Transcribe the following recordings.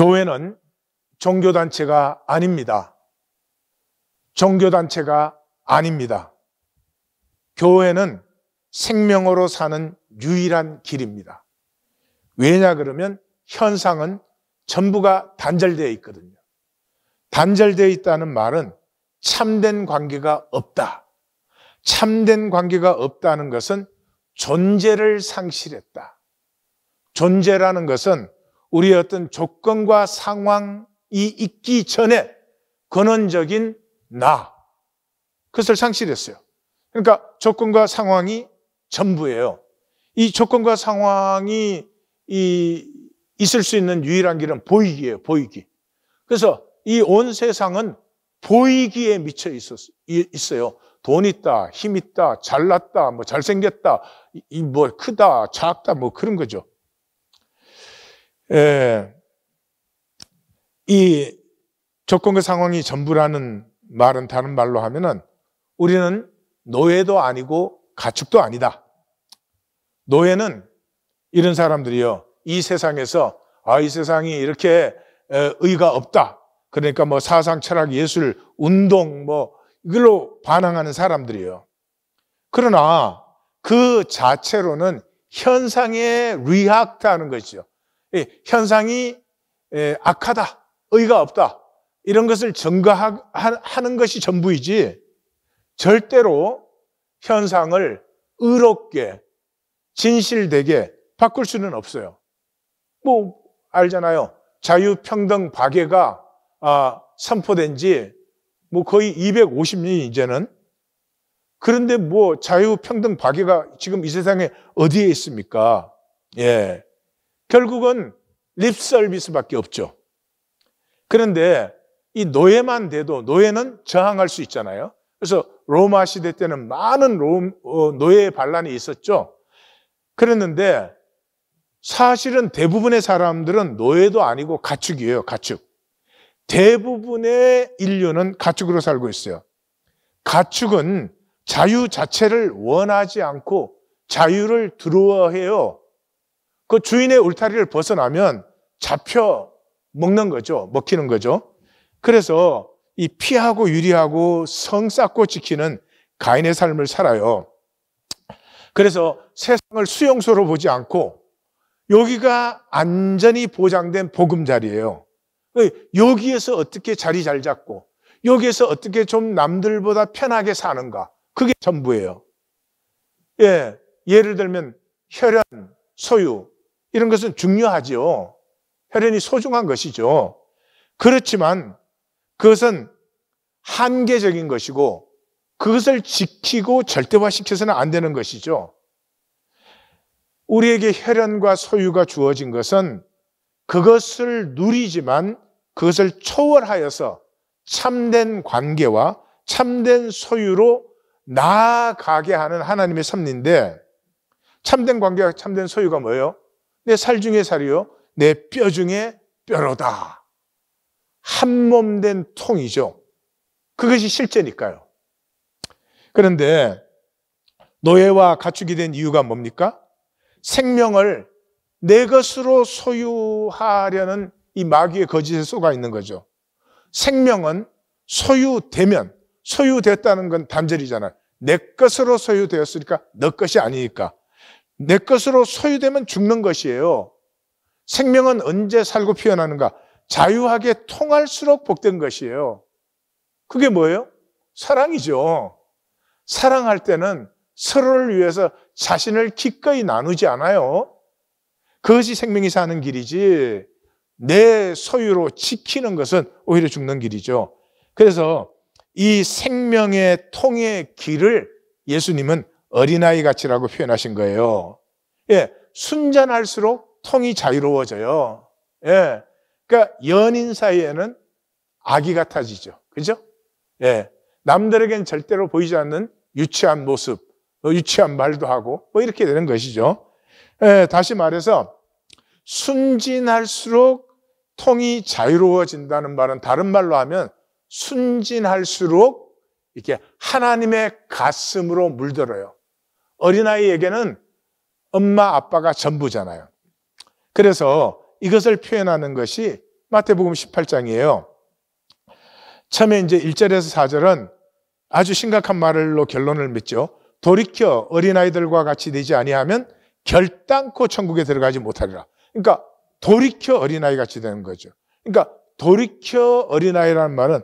교회는 종교단체가 아닙니다. 종교단체가 아닙니다. 교회는 생명으로 사는 유일한 길입니다. 왜냐 그러면 현상은 전부가 단절되어 있거든요. 단절되어 있다는 말은 참된 관계가 없다. 참된 관계가 없다는 것은 존재를 상실했다. 존재라는 것은 우리의 어떤 조건과 상황이 있기 전에 근원적인 나, 그것을 상실했어요. 그러니까 조건과 상황이 전부예요. 이 조건과 상황이 있을 수 있는 유일한 길은 보이기예요. 보이기. 그래서 이 온 세상은 보이기에 미쳐 있어요. 돈 있다, 힘 있다, 잘났다, 뭐 잘생겼다, 뭐 크다, 작다, 뭐 그런 거죠. 이 조건과 상황이 전부라는 말은 다른 말로 하면은 우리는 노예도 아니고 가축도 아니다. 노예는 이런 사람들이요. 이 세상에서 이 세상이 이렇게 의가 없다. 그러니까 뭐 사상, 철학, 예술, 운동 뭐 이걸로 반항하는 사람들이에요. 그러나 그 자체로는 현상에 리액트하는 것이죠. 현상이 악하다, 의가 없다 이런 것을 증거하는 것이 전부이지 절대로 현상을 의롭게 진실되게 바꿀 수는 없어요. 뭐 알잖아요. 자유평등 박애가 선포된 지 뭐 거의 250년이 이제는. 그런데 뭐 자유평등 박애가 지금 이 세상에 어디에 있습니까? 예. 결국은 립 서비스밖에 없죠. 그런데 이 노예만 돼도 노예는 저항할 수 있잖아요. 그래서 로마 시대 때는 많은 노예 반란이 있었죠. 그랬는데 사실은 대부분의 사람들은 노예도 아니고 가축이에요. 가축. 대부분의 인류는 가축으로 살고 있어요. 가축은 자유 자체를 원하지 않고 자유를 두려워해요. 그 주인의 울타리를 벗어나면 잡혀 먹는 거죠. 먹히는 거죠. 그래서 이 피하고 유리하고 성 쌓고 지키는 가인의 삶을 살아요. 그래서 세상을 수용소로 보지 않고 여기가 안전이 보장된 보금자리예요. 여기에서 어떻게 자리 잘 잡고 여기에서 어떻게 좀 남들보다 편하게 사는가, 그게 전부예요. 예, 예를 들면 혈연, 소유 이런 것은 중요하죠. 혈연이 소중한 것이죠. 그렇지만 그것은 한계적인 것이고 그것을 지키고 절대화시켜서는 안 되는 것이죠. 우리에게 혈연과 소유가 주어진 것은 그것을 누리지만 그것을 초월하여서 참된 관계와 참된 소유로 나아가게 하는 하나님의 섭리인데, 참된 관계와 참된 소유가 뭐예요? 내 살 중에 살이요, 내 뼈 중에 뼈로다. 한 몸 된 통이죠. 그것이 실제니까요. 그런데 노예와 가축이 된 이유가 뭡니까? 생명을 내 것으로 소유하려는 이 마귀의 거짓에 속아 있는 거죠. 생명은 소유되면, 소유됐다는 건 단절이잖아요. 내 것으로 소유되었으니까 너 것이 아니니까. 내 것으로 소유되면 죽는 것이에요. 생명은 언제 살고 피어나는가? 자유하게 통할수록 복된 것이에요. 그게 뭐예요? 사랑이죠. 사랑할 때는 서로를 위해서 자신을 기꺼이 나누지 않아요. 그것이 생명이 사는 길이지 내 소유로 지키는 것은 오히려 죽는 길이죠. 그래서 이 생명의 통의 길을 예수님은 어린아이 같이라고 표현하신 거예요. 예, 순전할수록 통이 자유로워져요. 예, 그러니까 연인 사이에는 아기 같아지죠. 그죠? 예, 남들에겐 절대로 보이지 않는 유치한 모습, 유치한 말도 하고 뭐 이렇게 되는 것이죠. 예, 다시 말해서 순진할수록 통이 자유로워진다는 말은 다른 말로 하면 순진할수록 이렇게 하나님의 가슴으로 물들어요. 어린아이에게는 엄마 아빠가 전부잖아요. 그래서 이것을 표현하는 것이 마태복음 18장이에요. 처음에 이제 1절에서 4절은 아주 심각한 말로 결론을 맺죠. 돌이켜 어린아이들과 같이 되지 아니하면 결단코 천국에 들어가지 못하리라. 그러니까 돌이켜 어린아이 같이 되는 거죠. 그러니까 돌이켜 어린아이라는 말은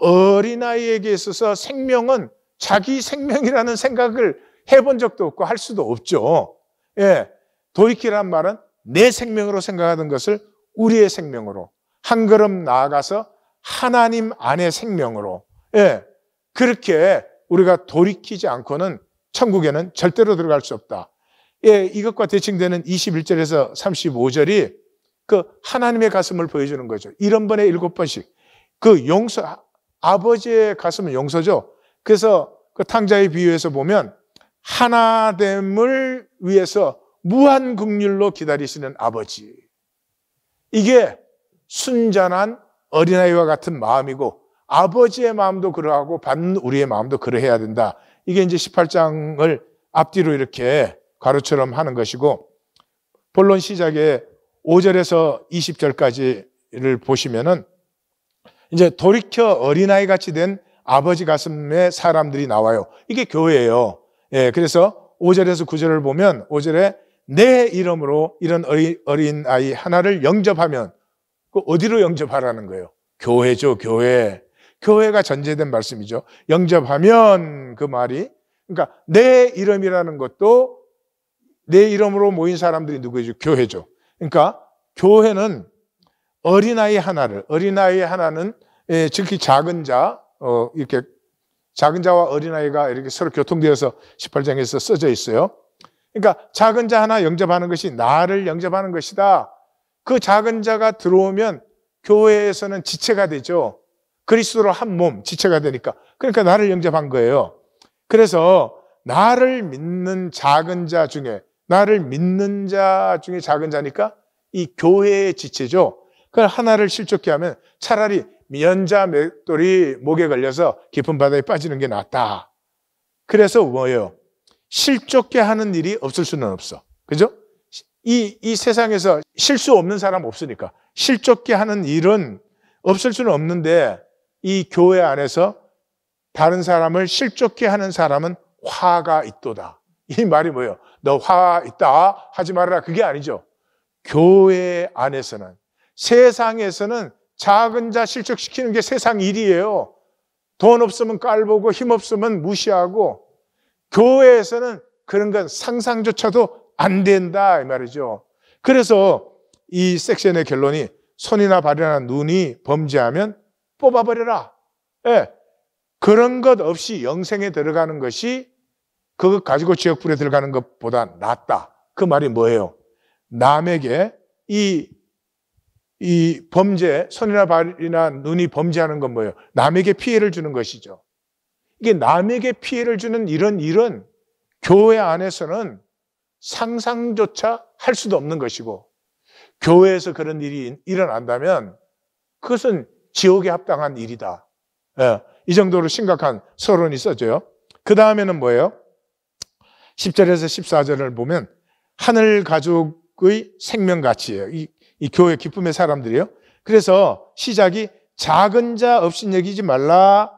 어린아이에게 있어서 생명은 자기 생명이라는 생각을 해본 적도 없고 할 수도 없죠. 예, 돌이키라는 말은 내 생명으로 생각하던 것을 우리의 생명으로 한 걸음 나아가서 하나님 안의 생명으로, 예, 그렇게 우리가 돌이키지 않고는 천국에는 절대로 들어갈 수 없다. 예, 이것과 대칭되는 21절에서 35절이 그 하나님의 가슴을 보여주는 거죠. 7번에 7번씩. 그 용서, 아버지의 가슴은 용서죠. 그래서 그 탕자의 비유에서 보면 하나됨을 위해서 무한 긍휼로 기다리시는 아버지. 이게 순전한 어린아이와 같은 마음이고 아버지의 마음도 그러하고 받는 우리의 마음도 그러해야 된다. 이게 이제 18장을 앞뒤로 이렇게 가로처럼 하는 것이고, 본론 시작에 5절에서 20절까지를 보시면은 이제 돌이켜 어린아이 같이 된 아버지 가슴에 사람들이 나와요. 이게 교회예요. 예, 그래서 5절에서 9절을 보면 5절에 내 이름으로 이런 어린아이 하나를 영접하면 그 어디로 영접하라는 거예요? 교회죠, 교회. 교회가 전제된 말씀이죠. 영접하면 그 말이, 그러니까 내 이름이라는 것도 내 이름으로 모인 사람들이 누구죠? 교회죠. 그러니까 교회는 어린아이 하나는 특히 작은 자, 이렇게 작은 자와 어린아이가 이렇게 서로 교통되어서 18장에서 써져 있어요. 그러니까 작은 자 하나 영접하는 것이 나를 영접하는 것이다. 그 작은 자가 들어오면 교회에서는 지체가 되죠. 그리스도로 한 몸, 지체가 되니까. 그러니까 나를 영접한 거예요. 그래서 나를 믿는 작은 자 중에, 나를 믿는 자 중에 작은 자니까 이 교회의 지체죠. 그걸 하나를 실족케 하면 차라리 연자 맷돌이 목에 걸려서 깊은 바다에 빠지는 게 낫다. 그래서 뭐예요? 실족케 하는 일이 없을 수는 없어. 그죠? 이 세상에서 실수 없는 사람 없으니까. 실족케 하는 일은 없을 수는 없는데 이 교회 안에서 다른 사람을 실족케 하는 사람은 화가 있도다. 이 말이 뭐예요? 너 화 있다 하지 말아라. 그게 아니죠. 교회 안에서는, 세상에서는 작은 자 실족시키는 게 세상 일이에요. 돈 없으면 깔보고 힘 없으면 무시하고, 교회에서는 그런 건 상상조차도 안 된다 이 말이죠. 그래서 이 섹션의 결론이 손이나 발이나 눈이 범죄하면 뽑아버려라. 예. 그런 것 없이 영생에 들어가는 것이 그것 가지고 지옥불에 들어가는 것보다 낫다. 그 말이 뭐예요? 남에게 이 범죄, 손이나 발이나 눈이 범죄하는 건 뭐예요? 남에게 피해를 주는 것이죠. 이게 남에게 피해를 주는 이런 일은 교회 안에서는 상상조차 할 수도 없는 것이고, 교회에서 그런 일이 일어난다면 그것은 지옥에 합당한 일이다. 예, 이 정도로 심각한 서론이 써져요. 그 다음에는 뭐예요? 10절에서 14절을 보면 하늘 가족의 생명가치예요. 이 교회 기쁨의 사람들이에요. 그래서 시작이 작은 자 없인 여기지 말라.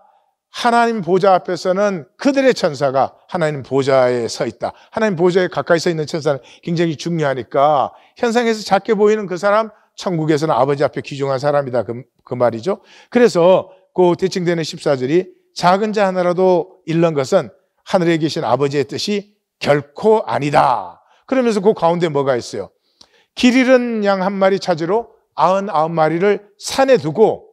하나님 보좌 앞에서는 그들의 천사가 하나님 보좌에 서 있다. 하나님 보좌에 가까이 서 있는 천사는 굉장히 중요하니까 현상에서 작게 보이는 그 사람, 천국에서는 아버지 앞에 귀중한 사람이다. 그 말이죠. 그래서 그 대칭되는 14절이 작은 자 하나라도 잃는 것은 하늘에 계신 아버지의 뜻이 결코 아니다. 그러면서 그 가운데 뭐가 있어요? 길 잃은 양 한 마리 찾으러 99마리를 산에 두고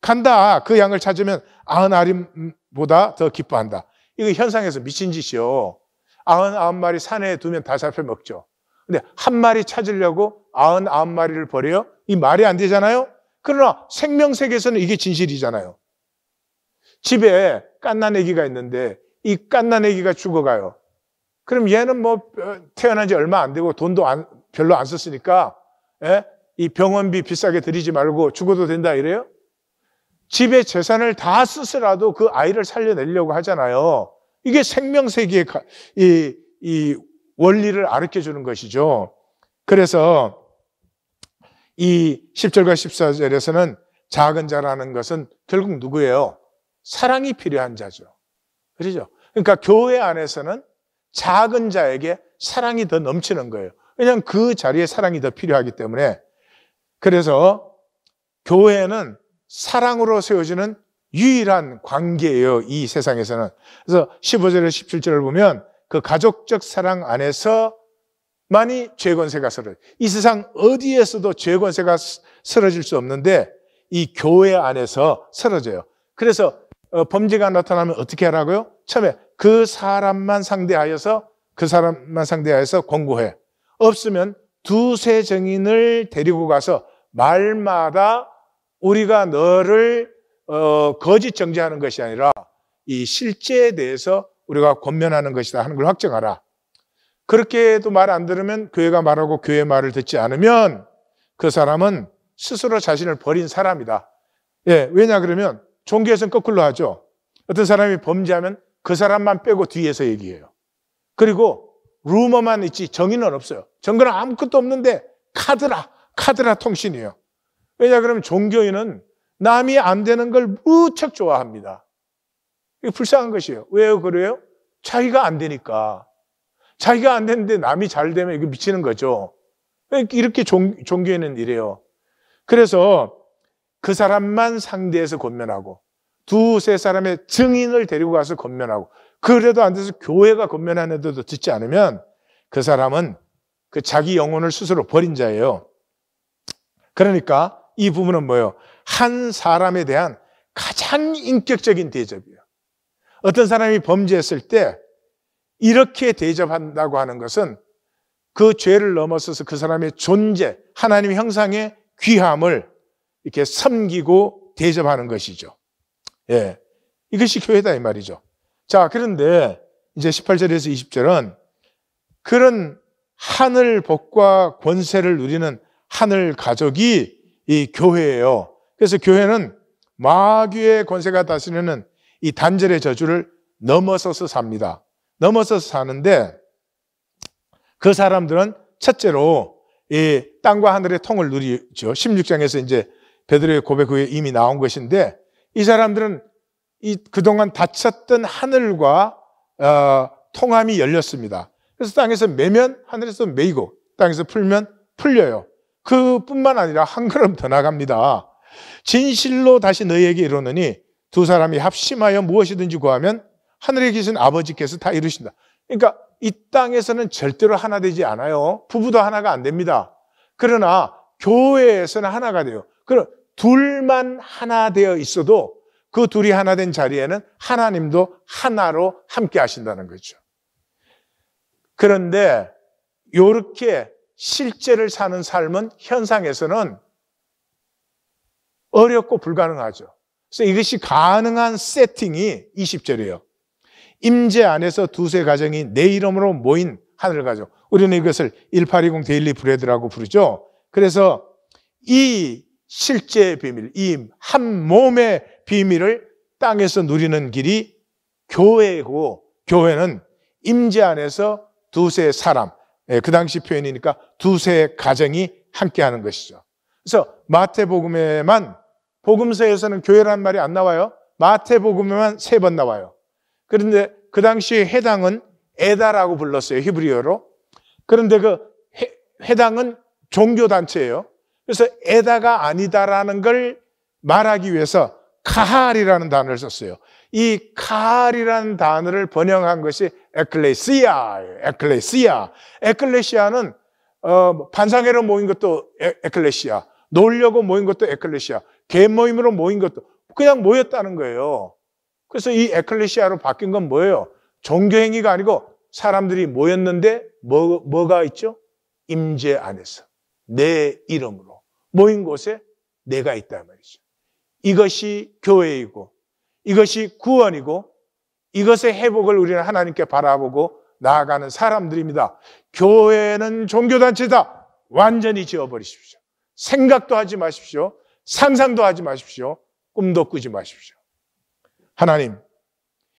간다. 그 양을 찾으면 99마리보다 더 기뻐한다. 이거 현상에서 미친 짓이요. 99마리 산에 두면 다 잡혀먹죠. 근데 한 마리 찾으려고 99마리를 버려요? 이 말이 안 되잖아요. 그러나 생명세계에서는 이게 진실이잖아요. 집에 갓난아기가 있는데 이 갓난아기가 죽어가요. 그럼 얘는 뭐 태어난 지 얼마 안 되고 돈도 별로 안 썼으니까, 예? 이 병원비 비싸게 들이지 말고 죽어도 된다 이래요? 집에 재산을 다 쓰더라도 그 아이를 살려내려고 하잖아요. 이게 생명세계의 이 원리를 가르쳐 주는 것이죠. 그래서 이 10절과 14절에서는 작은 자라는 것은 결국 누구예요? 사랑이 필요한 자죠. 그렇죠? 그러니까 교회 안에서는 작은 자에게 사랑이 더 넘치는 거예요. 왜냐하면 그 자리에 사랑이 더 필요하기 때문에. 그래서 교회는 사랑으로 세워지는 유일한 관계예요, 이 세상에서는. 그래서 15절에 17절을 보면 그 가족적 사랑 안에서만이 죄 권세가 쓰러져요. 이 세상 어디에서도 죄 권세가 쓰러질 수 없는데 이 교회 안에서 쓰러져요. 그래서 범죄가 나타나면 어떻게 하라고요? 처음에 그 사람만 상대하여서 권고해. 없으면 두세 증인을 데리고 가서 말마다 우리가 너를 거짓 정죄하는 것이 아니라 이 실제에 대해서 우리가 권면하는 것이다 하는 걸 확정하라. 그렇게 해도 말 안 들으면 교회가 말하고 교회 말을 듣지 않으면 그 사람은 스스로 자신을 버린 사람이다. 예, 왜냐 그러면 종교에서는 거꾸로 하죠. 어떤 사람이 범죄하면 그 사람만 빼고 뒤에서 얘기해요. 그리고 루머만 있지 정의는 없어요. 정의는 아무것도 없는데 카드라 통신이에요. 왜냐 그러면 종교인은 남이 안 되는 걸 무척 좋아합니다. 이게 불쌍한 것이에요. 왜요 그래요? 자기가 안 되니까. 자기가 안 되는데 남이 잘 되면 이거 미치는 거죠. 이렇게 종교인은 이래요. 그래서 그 사람만 상대해서 권면하고 두세 사람의 증인을 데리고 가서 권면하고 그래도 안 돼서 교회가 권면하는데도 듣지 않으면 그 사람은 그 자기 영혼을 스스로 버린 자예요. 그러니까 이 부분은 뭐예요? 한 사람에 대한 가장 인격적인 대접이에요. 어떤 사람이 범죄했을 때 이렇게 대접한다고 하는 것은 그 죄를 넘어서서 그 사람의 존재, 하나님의 형상의 귀함을 이렇게 섬기고 대접하는 것이죠. 예, 이것이 교회다 이 말이죠. 자, 그런데 이제 18절에서 20절은 그런 하늘 복과 권세를 누리는 하늘 가족이 이 교회예요. 그래서 교회는 마귀의 권세가 다스리는 이 단절의 저주를 넘어서서 삽니다. 넘어서서 사는데 그 사람들은 첫째로 이 땅과 하늘의 통을 누리죠. 16장에서 이제 베드로의 고백 후에 이미 나온 것인데 이 사람들은 이 그동안 닫혔던 하늘과 통함이 열렸습니다. 그래서 땅에서 매면 하늘에서 매이고 땅에서 풀면 풀려요. 그뿐만 아니라 한 걸음 더 나갑니다. 진실로 다시 너희에게 이르노니 두 사람이 합심하여 무엇이든지 구하면 하늘에 계신 아버지께서 다 이루신다. 그러니까 이 땅에서는 절대로 하나 되지 않아요. 부부도 하나가 안 됩니다. 그러나 교회에서는 하나가 돼요. 그럼 둘만 하나 되어 있어도 그 둘이 하나 된 자리에는 하나님도 하나로 함께 하신다는 거죠. 그런데 이렇게 실제를 사는 삶은 현상에서는 어렵고 불가능하죠. 그래서 이것이 가능한 세팅이 20절이에요. 임재 안에서 두세 가정이 내 이름으로 모인 하늘 가족. 우리는 이것을 1820 데일리 브레드라고 부르죠. 그래서 이 실제의 비밀, 이 한 몸의 비밀을 땅에서 누리는 길이 교회고, 교회는 임재 안에서 두세 사람, 그 당시 표현이니까 두세 가정이 함께하는 것이죠. 그래서 마태복음에만, 복음서에서는 교회라는 말이 안 나와요. 마태복음에만 3번 나와요. 그런데 그 당시에 해당은 에다라고 불렀어요, 히브리어로. 그런데 그 해당은 종교단체예요. 그래서 에다가 아니다라는 걸 말하기 위해서 카할이라는 단어를 썼어요. 이 카할이라는 단어를 번역한 것이 에클레시아예요. 에클레시아는 반상회로 모인 것도 에클레시아, 놀려고 모인 것도 에클레시아, 개모임으로 모인 것도 그냥 모였다는 거예요. 그래서 이 에클레시아로 바뀐 건 뭐예요? 종교행위가 아니고 사람들이 모였는데 뭐가 있죠? 임재 안에서 내 이름으로 모인 곳에 내가 있다 말이죠. 이것이 교회이고 이것이 구원이고 이것의 회복을 우리는 하나님께 바라보고 나아가는 사람들입니다. 교회는 종교단체다. 완전히 지워버리십시오. 생각도 하지 마십시오. 상상도 하지 마십시오. 꿈도 꾸지 마십시오. 하나님,